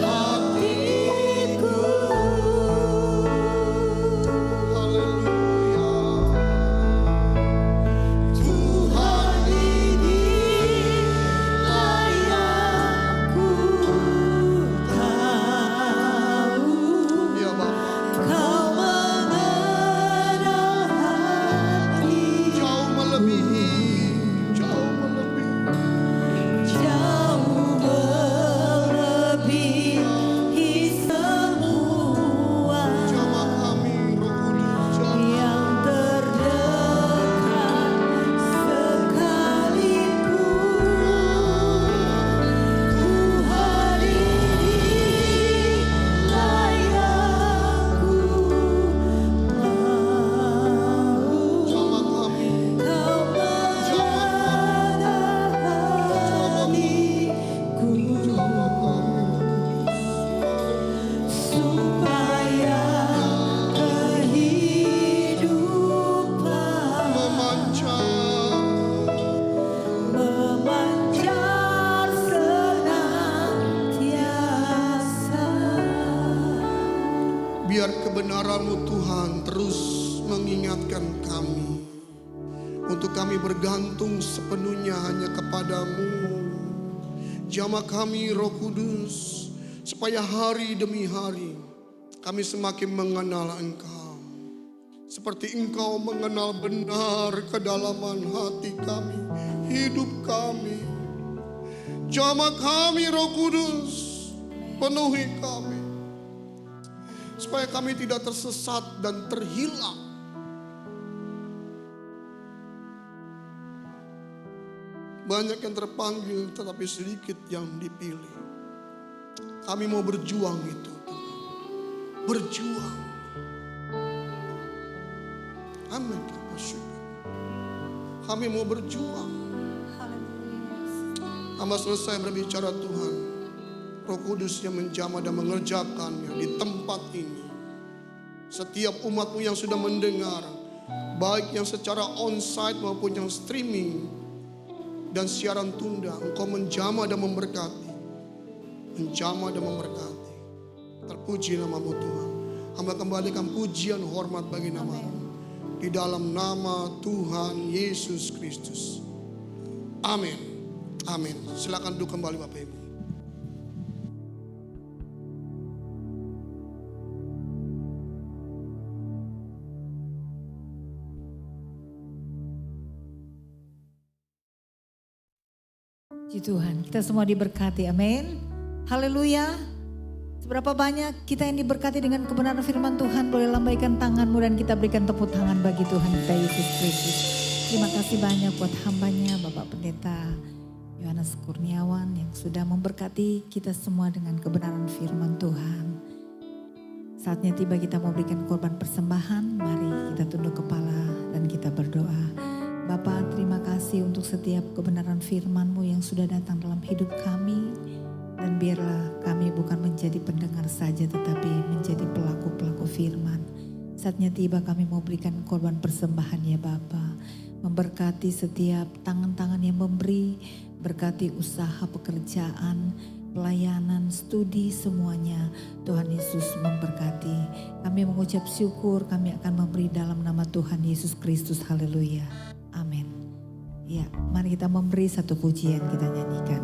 hatiku. haleluya. Tuhan, inilah yang ku tahu. Ya Bapa, Kau mengenal hati, jauh melebihi jauh melebihi semua jamaah kami Roh Kudus. yang terdekat sekalipun. Tuhan, inilah yang ku mau. Jamaah kami, Kau mengenal hatiku, supaya kehidupan memancar senantiasa. biar kebenaran-Mu Tuhan terus mengingatkan kami untuk kami bergantung sepenuhnya hanya kepadamu. Jamah kami Roh Kudus, supaya hari demi hari kami semakin mengenal Engkau, seperti Engkau mengenal benar kedalaman hati kami, hidup kami. Jamah kami Roh Kudus, penuhi kami supaya kami tidak tersesat dan terhilang. Banyak yang terpanggil tetapi sedikit yang dipilih. Kami mau berjuang itu, Tuhan. Berjuang. Amin. Kami mau berjuang. Hamba selesai berbicara Tuhan, Roh Kudus yang menjamah dan mengerjakannya di tempat ini. Setiap umat-Mu yang sudah mendengar, baik yang secara onsite maupun yang streaming dan siaran tunda, Engkau menjamah dan memberkati. Menjamah dan memberkati. Terpuji nama-Mu Tuhan. Hamba kembalikan pujian hormat bagi nama-Mu. Di dalam nama Tuhan Yesus Kristus. Amin. Amin. Silakan duduk kembali Bapak Ibu. Puji Tuhan, kita semua diberkati, amin. Haleluya. Seberapa banyak kita yang diberkati dengan kebenaran firman Tuhan, boleh lambaikan tanganmu dan kita berikan tepuk tangan bagi Tuhan kita Yesus Kristus. Terima kasih banyak buat hambanya Bapak Pendeta Yohanes Kurniawan yang sudah memberkati kita semua dengan kebenaran firman Tuhan. Saatnya tiba kita mau berikan korban persembahan, mari kita tunduk kepala dan kita berdoa. Bapa, terima kasih untuk setiap kebenaran firman-Mu yang sudah datang dalam hidup kami. Dan biarlah kami bukan menjadi pendengar saja tetapi menjadi pelaku-pelaku firman. Saatnya tiba kami mau berikan korban persembahan ya Bapa. Memberkati setiap tangan-tangan yang memberi, berkati usaha pekerjaan, pelayanan, studi semuanya. Tuhan Yesus memberkati. Kami mengucap syukur, kami akan memberi dalam nama Tuhan Yesus Kristus. Haleluya. Amin. Ya, mari kita memberi satu pujian, kita nyanyikan.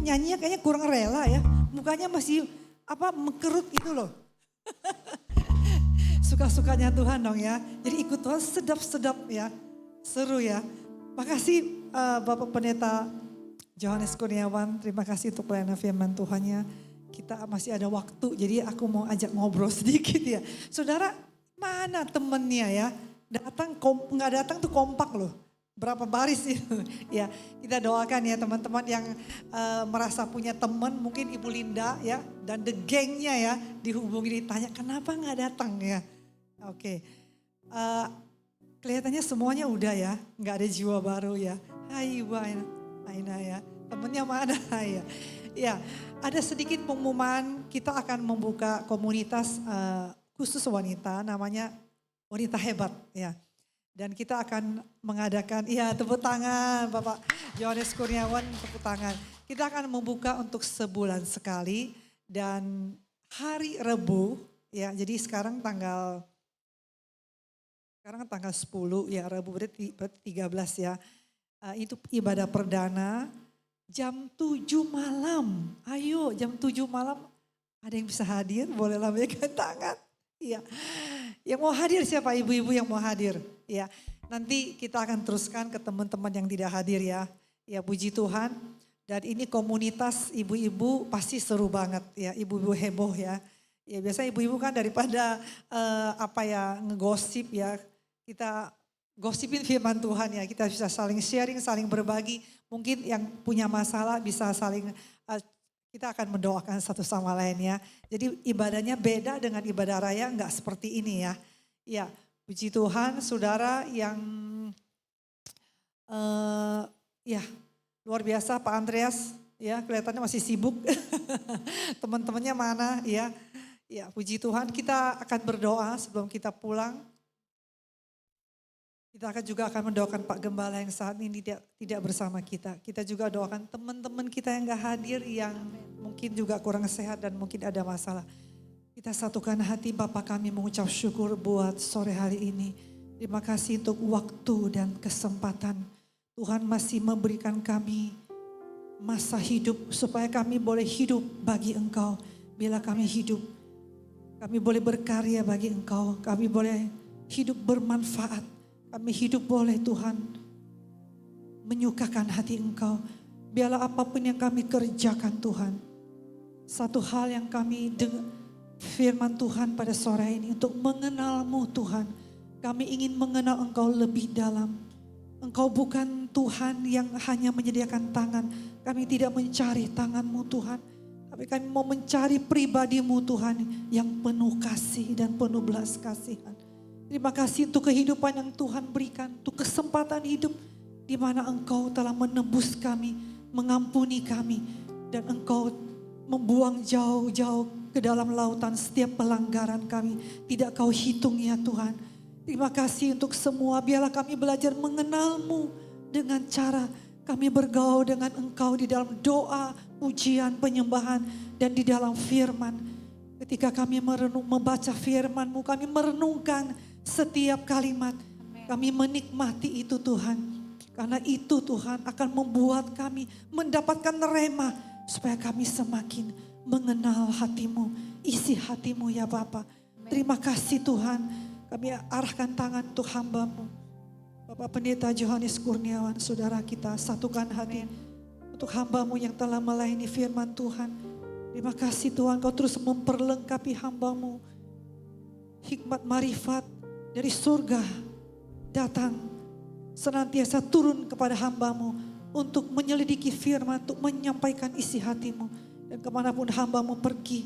nyanyinya kayaknya kurang rela ya. Mukanya masih mengkerut gitu loh. Suka-sukanya Tuhan dong ya. Jadi ikut Tuhan sedap-sedap ya. Seru ya. Makasih Bapak Pendeta Johannes Kurniawan. Terima kasih untuk pelayanan firman Tuhannya. Kita masih ada waktu, jadi aku mau ajak ngobrol sedikit ya. Saudara, mana temennya ya? Nggak datang tuh kompak loh. Berapa baris itu? Ya, kita doakan ya teman-teman yang merasa punya teman, mungkin Ibu Linda ya, dan the gengnya ya, dihubungi ditanya kenapa nggak datang ya? Oke, kelihatannya semuanya udah ya, nggak ada jiwa baru ya. Hai Ibu Aina ya, temennya mana ya? Ya, ada sedikit pengumuman, kita akan membuka komunitas khusus wanita, namanya Wanita Hebat ya. Dan kita akan mengadakan, tepuk tangan Bapak Johannes Kurniawan, tepuk tangan. Kita akan membuka untuk sebulan sekali dan hari Rebu ya, jadi sekarang tanggal 10 ya, Rebu berarti 13 ya. Itu ibadah perdana jam 7 malam. Ayo jam 7 malam ada yang bisa hadir, boleh lambaikan tangan. Iya. Yang mau hadir siapa? Ibu-ibu yang mau hadir. Ya, nanti kita akan teruskan ke teman-teman yang tidak hadir ya. Ya, puji Tuhan. Dan ini komunitas ibu-ibu pasti seru banget ya. Ibu-ibu heboh ya. Ya biasanya ibu-ibu kan daripada ngegosip ya. Kita gosipin firman Tuhan ya. Kita bisa saling sharing, saling berbagi. Mungkin yang punya masalah bisa saling kita akan mendoakan satu sama lain ya. Jadi ibadahnya beda dengan ibadah raya, enggak seperti ini ya. Ya, puji Tuhan saudara yang luar biasa Pak Andreas ya, kelihatannya masih sibuk. Teman-temannya mana ya. Ya, puji Tuhan, kita akan berdoa sebelum kita pulang. Kita juga akan mendoakan Pak Gembala yang saat ini tidak bersama kita. Kita juga doakan teman-teman kita yang gak hadir, yang mungkin juga kurang sehat dan mungkin ada masalah. Kita satukan hati Bapak kami mengucap syukur buat sore hari ini. Terima kasih untuk waktu dan kesempatan. Tuhan masih memberikan kami masa hidup supaya kami boleh hidup bagi Engkau. Bila kami hidup, kami boleh berkarya bagi Engkau. Kami boleh hidup bermanfaat. Kami hidup boleh Tuhan menyukakan hati Engkau. Biarlah apapun yang kami kerjakan Tuhan. Satu hal yang kami dengar firman Tuhan pada sore ini untuk mengenal-Mu Tuhan. Kami ingin mengenal Engkau lebih dalam. Engkau bukan Tuhan yang hanya menyediakan tangan. Kami tidak mencari tangan-Mu Tuhan. Tapi kami mau mencari pribadi-Mu Tuhan yang penuh kasih dan penuh belas kasihan. Terima kasih untuk kehidupan yang Tuhan berikan, untuk kesempatan hidup di mana Engkau telah menebus kami, mengampuni kami, dan Engkau membuang jauh-jauh ke dalam lautan setiap pelanggaran kami. Tidak Kau hitung ya Tuhan. Terima kasih untuk semua, biarlah kami belajar mengenal-Mu dengan cara kami bergaul dengan Engkau di dalam doa, pujian, penyembahan, dan di dalam firman. Ketika kami membaca firman-Mu, kami merenungkan setiap kalimat. Kami menikmati itu Tuhan. Karena itu Tuhan akan membuat kami mendapatkan rema. Supaya kami semakin mengenal hati-Mu, isi hati-Mu ya Bapa. Terima kasih Tuhan. Kami arahkan tangan untuk hamba-Mu. Bapak Pendeta Johannes Kurniawan, saudara kita, satukan hati untuk hamba-Mu yang telah melayani firman Tuhan. Terima kasih Tuhan, Kau terus memperlengkapi hamba-Mu. Hikmat marifat dari surga datang senantiasa turun kepada hamba-Mu untuk menyelidiki firman, untuk menyampaikan isi hati-Mu. Dan kemanapun hamba-Mu pergi,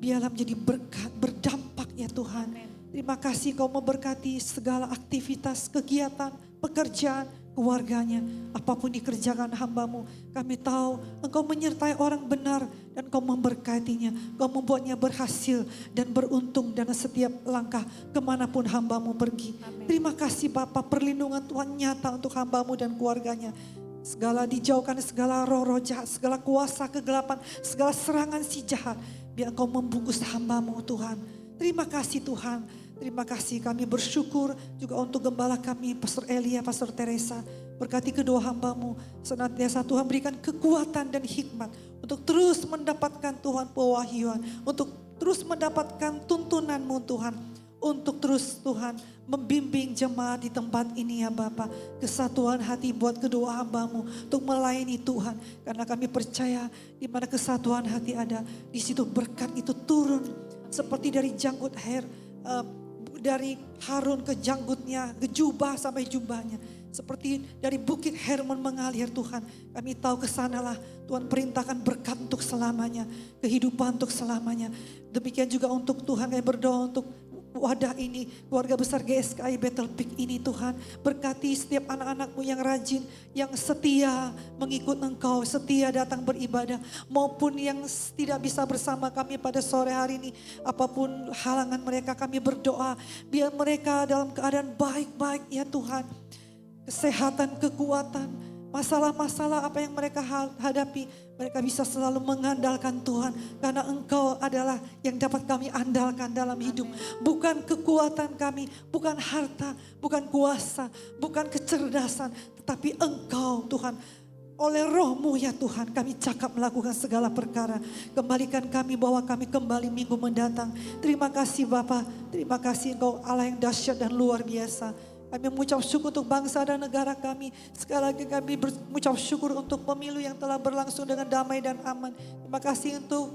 biarlah menjadi berkat, berdampak ya Tuhan. Terima kasih Kau memberkati segala aktivitas, kegiatan, pekerjaan, keluarganya. Apapun dikerjakan hamba-Mu, kami tahu Engkau menyertai orang benar dan Kau memberkatinya. Kau membuatnya berhasil dan beruntung dalam setiap langkah kemanapun hamba-Mu pergi. Amen. Terima kasih Bapa, perlindungan Tuhan nyata untuk hamba-Mu dan keluarganya. Segala dijauhkan, segala roh-roh jahat, segala kuasa kegelapan, segala serangan si jahat. Biar Engkau membungkus hamba-Mu Tuhan. Terima kasih Tuhan. Terima kasih, kami bersyukur juga untuk gembala kami, Pastor Elia, Pastor Teresa. Berkati kedua hamba-Mu, senantiasa Tuhan berikan kekuatan dan hikmat untuk terus mendapatkan Tuhan pewahyuan, untuk terus mendapatkan tuntunan-Mu Tuhan, untuk terus Tuhan membimbing jemaat di tempat ini ya Bapa. Kesatuan hati buat kedua hamba-Mu untuk melayani Tuhan. Karena kami percaya di mana kesatuan hati ada, di situ berkat itu turun seperti dari janggut dari Harun ke janggutnya, ke jubah sampai jubahnya. Seperti dari bukit Hermon mengalir Tuhan. Kami tahu kesanalah Tuhan perintahkan berkat untuk selamanya. Kehidupan untuk selamanya. Demikian juga untuk Tuhan kami berdoa untuk wadah ini, keluarga besar GSKI Bethel Peak ini Tuhan. Berkati setiap anak-anak-Mu yang rajin, yang setia mengikut Engkau, setia datang beribadah. Maupun yang tidak bisa bersama kami pada sore hari ini. Apapun halangan mereka, kami berdoa. Biar mereka dalam keadaan baik-baik ya Tuhan. Kesehatan, kekuatan, masalah-masalah apa yang mereka hadapi, mereka bisa selalu mengandalkan Tuhan. Karena Engkau adalah yang dapat kami andalkan dalam hidup. Bukan kekuatan kami, bukan harta, bukan kuasa, bukan kecerdasan. Tetapi Engkau Tuhan, oleh Roh-Mu ya Tuhan, kami cakap melakukan segala perkara. Kembalikan kami, bawa kami kembali minggu mendatang. Terima kasih Bapa, terima kasih Engkau Allah yang dahsyat dan luar biasa. Kami mengucap syukur untuk bangsa dan negara kami. Sekali lagi kami mengucap syukur untuk pemilu yang telah berlangsung dengan damai dan aman. Terima kasih untuk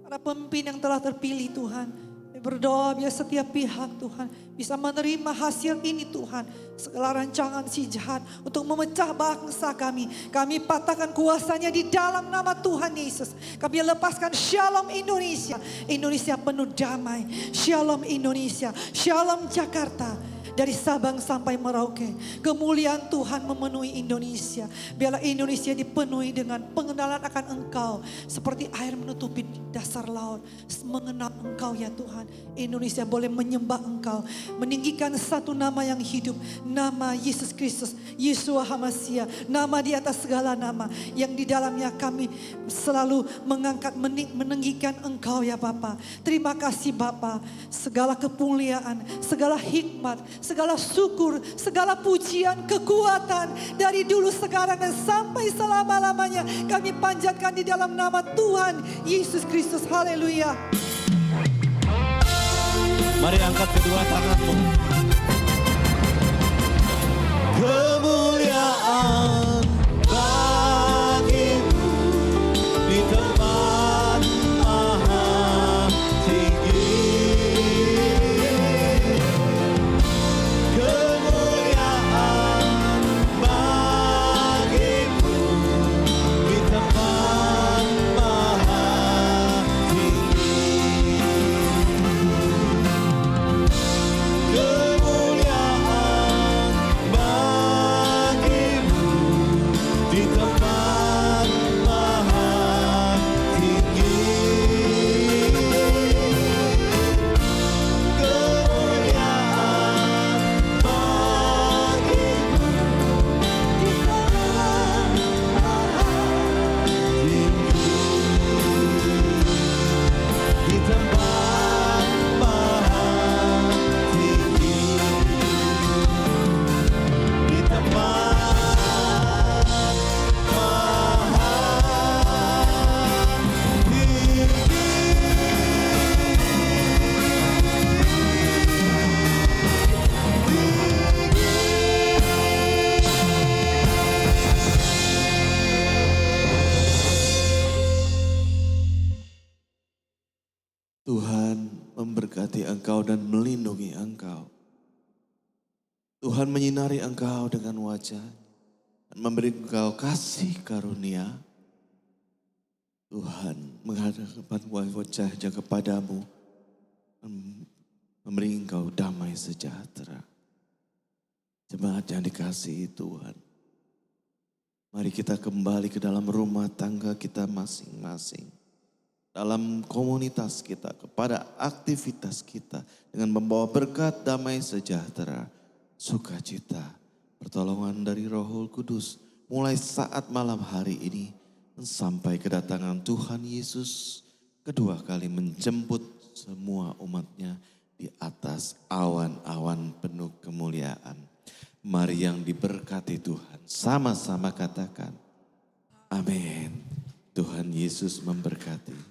para pemimpin yang telah terpilih Tuhan. Kami berdoa biar setiap pihak Tuhan bisa menerima hasil ini Tuhan. Segala rancangan si jahat untuk memecah bangsa kami. Kami patahkan kuasanya di dalam nama Tuhan Yesus. Kami lepaskan shalom Indonesia. Indonesia penuh damai. Shalom Indonesia. Shalom Jakarta. Dari Sabang sampai Merauke, kemuliaan Tuhan memenuhi Indonesia. Biarlah Indonesia dipenuhi dengan pengenalan akan Engkau. Seperti air menutupi dasar laut. Mengenal Engkau ya Tuhan. Indonesia boleh menyembah Engkau. Meninggikan satu nama yang hidup. Nama Yesus Kristus, Yeshua HaMashiach. Nama di atas segala nama. Yang di dalamnya kami selalu mengangkat, meninggikan Engkau ya Bapa. Terima kasih Bapa. Segala kemuliaan, segala hikmat, segala syukur, segala pujian, kekuatan dari dulu sekarang dan sampai selama-lamanya kami panjatkan di dalam nama Tuhan Yesus Kristus. Haleluya. Mari angkat kedua tanganmu. Kemuliaan bagimu di tempat maha tinggi. Kemuliaan bagimu di tempat maha tinggi. Kemuliaan bagimu di tempat maha tinggi. Kemuliaan bagimu di tempat maha tinggi. Di tempat maha tinggi. Di tempat maha Tuhan memberkati engkau dan melindungi engkau. Tuhan menyinari engkau dengan wajah dan memberi engkau kasih karunia. Tuhan menghadapkan wajahnya kepadamu dan memberi engkau damai sejahtera. Jemaat yang dikasihi Tuhan, mari kita kembali ke dalam rumah tangga kita masing-masing. Dalam komunitas kita, kepada aktivitas kita. Dengan membawa berkat damai sejahtera, sukacita, pertolongan dari Roh Kudus. Mulai saat malam hari ini sampai kedatangan Tuhan Yesus kedua kali menjemput semua umatnya di atas awan-awan penuh kemuliaan. Mari yang diberkati Tuhan, sama-sama katakan, amin. Tuhan Yesus memberkati.